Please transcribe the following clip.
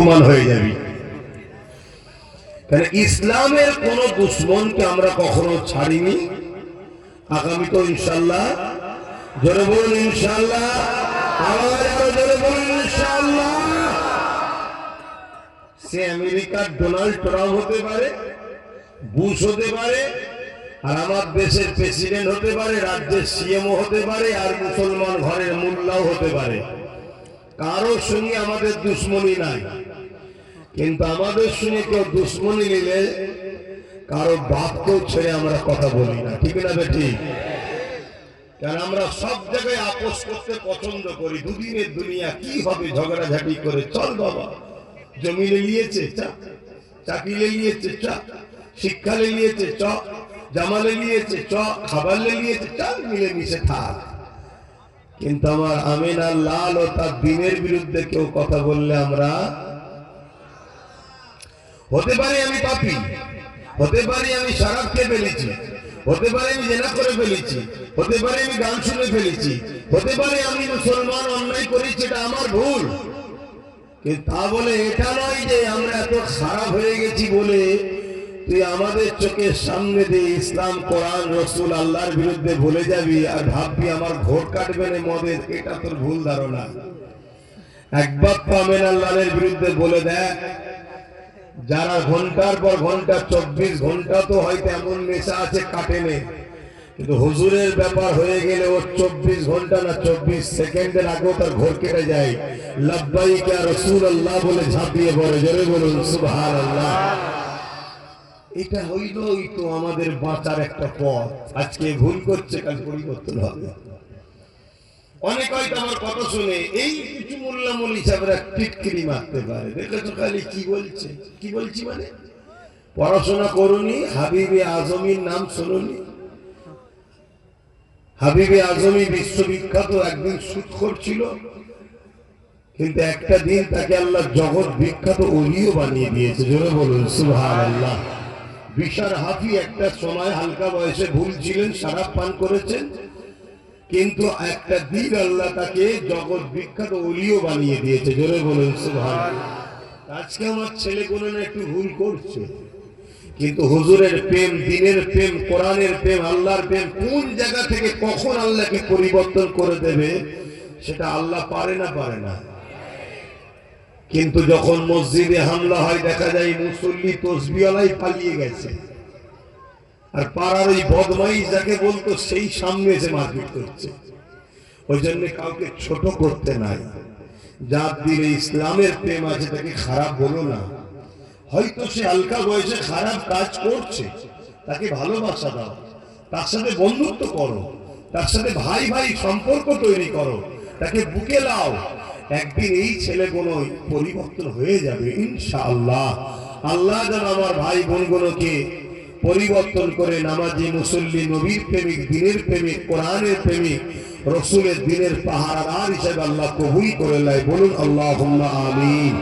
প্রমাণ হয়ে যাবি। কারণ ইসলামের কোন দুশ্মনকে আমরা কখনো ছাড়িনি। আগামী তো ইনশাআল্লাহ, জোরে বলুন ইনশাআল্লাহ, আরো জোরে বলুন ইনশাআল্লাহ। সে আমেরিকার ডোনাল্ড ট্রাম্প হতে পারে, বুশ হতে পারে, আর আমার দেশের প্রেসিডেন্ট হতে পারে, রাজ্যের সিএমও হতে পারে, আর মুসলমান ঘরের মোল্লাও হতে পারে। কারো সঙ্গে আমাদের দুশ্মনী নাই। কিন্তু আমাদের সঙ্গে কেউ দুশ্মনী নিলে কারো বাপকেও ছেড়ে আমরা কথা বলি না, ঠিক না বেটি? কারণ আমরা সব জায়গায় আপোষ করতে পছন্দ করি। দুদিনের দুনিয়া কি হবে ঝগড়াঝাটি করে? চল বাবা, জমি নিয়েছে চা, চাকরি নিয়েছে চা, শিক্ষা নিয়েছে চ, জামালে নিয়েছে চ, খাবার নিয়েছে চল, মিলেমিশে থাক। কিন্তু আমার আমিনা লাল ও তার দিনের বিরুদ্ধে কেউ কথা বললে আমরা, হতে পারে আমি পাপী, হতে পারে আমি শরাব খেয়ে ফেলেছি, হতে পারে আমি জেনা করে ফেলেছি, হতে পারে আমি গান শুনে ফেলেছি, হতে পারে আমি মুসলমান অন্যায় করেছি, এটা আমার ভুল। কিন্তু তা বলে এটা নয় যে আমরা এত খারাপ হয়ে গেছি বলে তুই আমাদের চোখের সামনে দিয়ে ইসলাম, কোরআন, রসুল, আল্লাহর বিরুদ্ধে বলে যাবি আর ভাববি আমার ঘোর কাটবে না মদের। এটা তোর ভুল ধারণা। একবার তো আমিনা লালের বিরুদ্ধে বলে দেখ, যারা ঘন্টার পর ঘন্টা 24 ঘন্টা তো হয়তো এমন নেশা আছে কাটেনে, কিন্তু হুজুরের ব্যাপার হয়ে গেলে ওর 24 ঘন্টা না 24 সেকেন্ডের আগেও তার ঘোর কেটে যায়। লাব্বাইক ইয়া রাসূলুল্লাহ বলে ঝাঁপিয়ে পড়ে। জোরে বলুন সুবহানাল্লাহ। এটা হইলই তো আমাদের বাঁচার একটা পথ। আজকে ভুল করছে, কাল পরিবর্তন হবে। অনেক হয়তো আমার কথা শুনে এই কিছু মোল্লা মৌলভী সাহেবরা টিটকিরি মারতে পারে, দেখেছো খালি কি বলছে, কি বলছি মানে পড়াশোনা করুনি, হাবিবে আজমির নাম শুনুনি? হাবিবে আজমি বিশ্ববিখ্যাত, একদিন সুদখোর ছিল, কিন্তু একটা দিন তাকে আল্লাহ জগৎ বিখ্যাত ওলিও বানিয়ে দিয়েছে। জোরে বলুন সুবহানাল্লাহ। বিশার হাফি একটা সময় হালকা বয়সে ভুল ছিলেন, শরাব পান করেছেন, কিন্তু একটা দিন আল্লাহ তাকে জগৎ বিখ্যাত ওলিও বানিয়ে দিয়েছে। জোরে বলুন সুবহানাল্লাহ। আজকে আমার ছেলে কোনো না একটু ভুল করছে, কিন্তু হুজুরের প্রেম, দ্বীনের প্রেম, কোরআনের প্রেম, আল্লাহর প্রেম কোন জায়গা থেকে কখন আল্লাহকে পরিবর্তন করে দেবে সেটা আল্লাহ পারে না, পারে না। কিন্তু যখন মসজিদে হামলা হয় দেখা যায় মুসল্লি তসবিহওয়ালাই পালিয়ে গেছে, আর পাড়ার ওই বদমাইশ যাকে বলতো সেই সামনে এসে মারপিট করছে। ওই জন্য কাউকে ছোট করতে নাই। যার দিলে ইসলামের প্রেম আছে তাকে খারাপ বলো না। হয়তো সে হালকা বয়সে খারাপ কাজ করছে, তাকে ভালোবাসা দাও, তার সাথে বন্ধুত্ব করো, তার সাথে ভাই ভাই সম্পর্ক তৈরি করো, তাকে বুকে লাও। একদিন এই ছেলেগুলো পরিবর্তন হয়ে যাবে ইনশাআল্লাহ। আল্লাহ যেন আমার ভাই বোনগুলোকে পরিবর্তন করে নামাজি, মুসল্লি, নবীর প্রেমিক, দ্বীনের প্রেমিক, কোরআনের প্রেমিক, রসুলের দ্বীনের পাহারাদার হিসেবে আল্লাহ কবুল করে নেয়। বলুন আল্লাহুম্মা আমিন।